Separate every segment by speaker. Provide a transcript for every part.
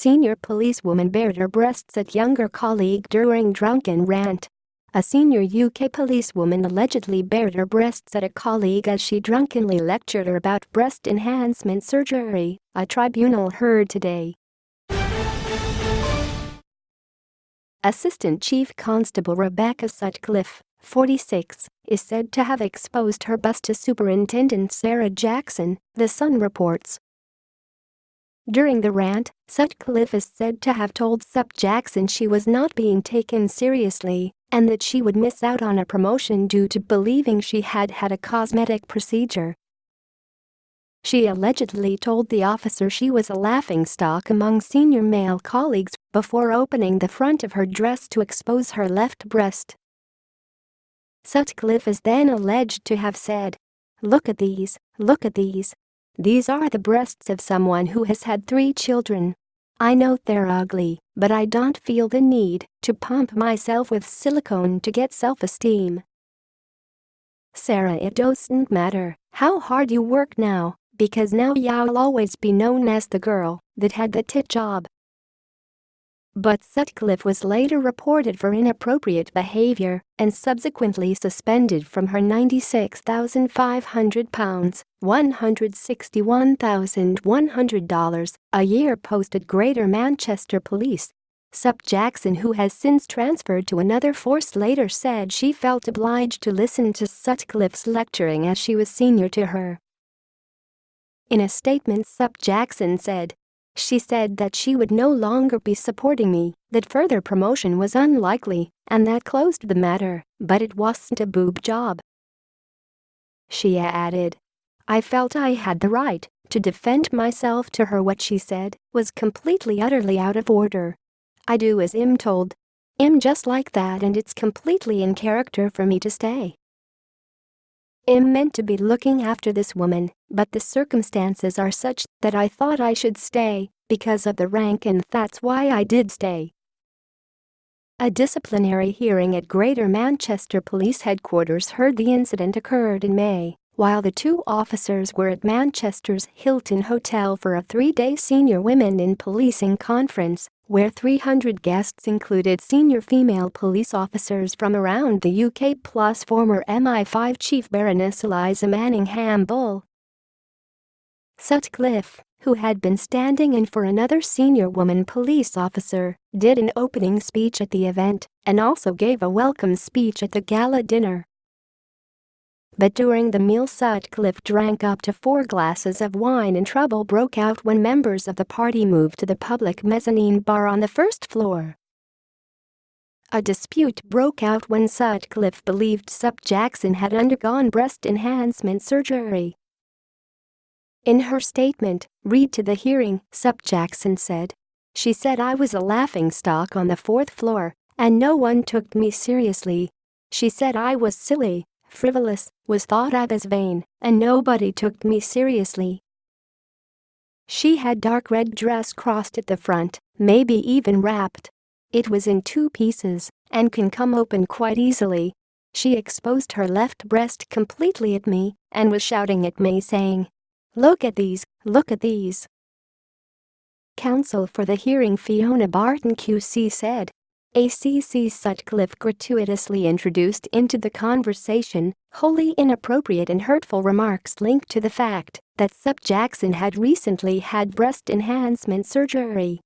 Speaker 1: Senior policewoman bared her breasts at younger colleague during drunken rant. A senior UK policewoman allegedly bared her breasts at a colleague as she drunkenly lectured her about breast enhancement surgery, a tribunal heard today. Assistant Chief Constable Rebekah Sutcliffe, 46, is said to have exposed her bust to Superintendent Sarah Jackson, The Sun reports. During the rant, Sutcliffe is said to have told Supt Jackson she was not being taken seriously and that she would miss out on a promotion due to believing she had had a cosmetic procedure. She allegedly told the officer she was a laughingstock among senior male colleagues before opening the front of her dress to expose her left breast. Sutcliffe is then alleged to have said, "Look at these, look at these. These are the breasts of someone who has had 3 children. I know they're ugly, but I don't feel the need to pump myself with silicone to get self-esteem. Sarah, it doesn't matter how hard you work now, because now you'll always be known as the girl that had the tit job." But Sutcliffe was later reported for inappropriate behavior and subsequently suspended from her £96,500, $161,100 a year post at Greater Manchester Police. Supt Jackson, who has since transferred to another force, later said she felt obliged to listen to Sutcliffe's lecturing as she was senior to her. In a statement, Supt Jackson said, "She said that she would no longer be supporting me, that further promotion was unlikely, and that closed the matter, but it wasn't a boob job." She added, "I felt I had the right to defend myself to her. What she said was completely utterly out of order. I do as I'm told. I'm just like that, and it's completely in character for me to stay. I'm meant to be looking after this woman, but the circumstances are such that I thought I should stay because of the rank, and that's why I did stay." A disciplinary hearing at Greater Manchester Police Headquarters heard the incident occurred in May, while the 2 officers were at Manchester's Hilton Hotel for a 3-day Senior Women in Policing conference, where 300 guests included senior female police officers from around the UK plus former MI5 Chief Baroness Eliza Manningham-Bull. Sutcliffe, who had been standing in for another senior woman police officer, did an opening speech at the event and also gave a welcome speech at the gala dinner. But during the meal, Sutcliffe drank up to 4 glasses of wine and trouble broke out when members of the party moved to the public mezzanine bar on the first floor. A dispute broke out when Sutcliffe believed Supt Jackson had undergone breast enhancement surgery. In her statement, read to the hearing, Supt Jackson said, "She said I was a laughingstock on the 4th floor, and no one took me seriously. She said I was silly, frivolous, was thought of as vain, and nobody took me seriously. She had dark red dress crossed at the front, maybe even wrapped. It was in 2 pieces and can come open quite easily. She exposed her left breast completely at me and was shouting at me saying, 'Look at these, look at these.'" Counsel for the hearing Fiona Barton QC said, "ACC Sutcliffe gratuitously introduced into the conversation wholly inappropriate and hurtful remarks linked to the fact that Supt Jackson had recently had breast enhancement surgery.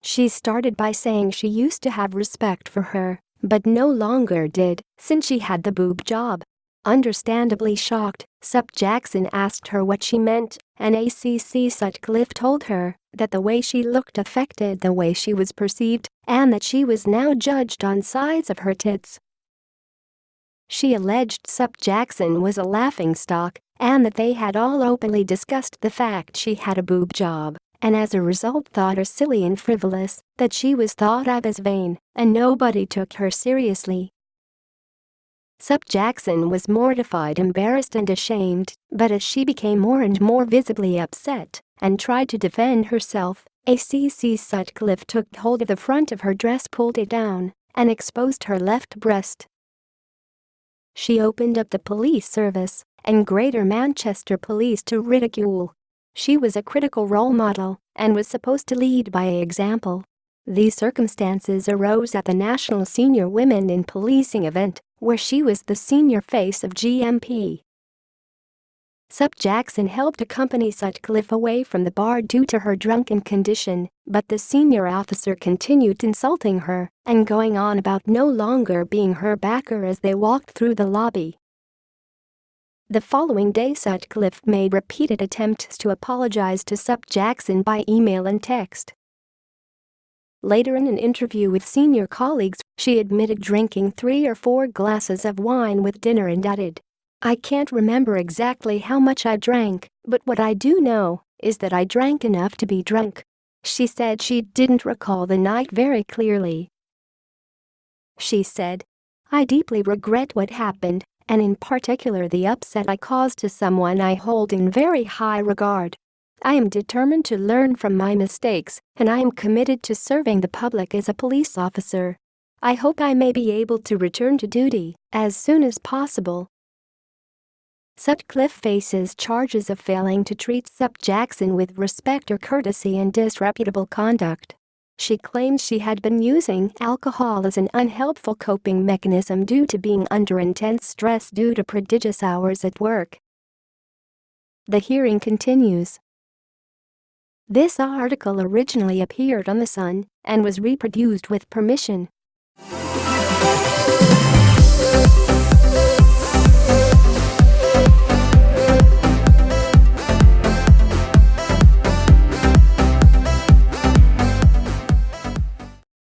Speaker 1: She started by saying she used to have respect for her, but no longer did since she had the boob job. Understandably shocked, Supt Jackson asked her what she meant, and ACC Sutcliffe told her that the way she looked affected the way she was perceived and that she was now judged on size of her tits. She alleged Supt Jackson was a laughingstock and that they had all openly discussed the fact she had a boob job, and as a result thought her silly and frivolous, that she was thought of as vain, and nobody took her seriously. Supt Jackson was mortified, embarrassed and ashamed, but as she became more and more visibly upset and tried to defend herself, ACC Sutcliffe took hold of the front of her dress, pulled it down, and exposed her left breast. She opened up the police service and Greater Manchester Police to ridicule. She was a critical role model and was supposed to lead by example. These circumstances arose at the National Senior Women in Policing event, where she was the senior face of GMP. Supt Jackson helped accompany Sutcliffe away from the bar due to her drunken condition, but the senior officer continued insulting her and going on about no longer being her backer as they walked through the lobby. The following day, Sutcliffe made repeated attempts to apologize to Supt Jackson by email and text. Later, in an interview with senior colleagues, she admitted drinking 3 or 4 glasses of wine with dinner and added, "I can't remember exactly how much I drank, but what I do know is that I drank enough to be drunk." She said she didn't recall the night very clearly. She said, "I deeply regret what happened, and in particular the upset I caused to someone I hold in very high regard. I am determined to learn from my mistakes, and I am committed to serving the public as a police officer. I hope I may be able to return to duty as soon as possible." Sutcliffe faces charges of failing to treat Supt Jackson with respect or courtesy and disreputable conduct. She claims she had been using alcohol as an unhelpful coping mechanism due to being under intense stress due to prodigious hours at work. The hearing continues. This article originally appeared on The Sun and was reproduced with permission.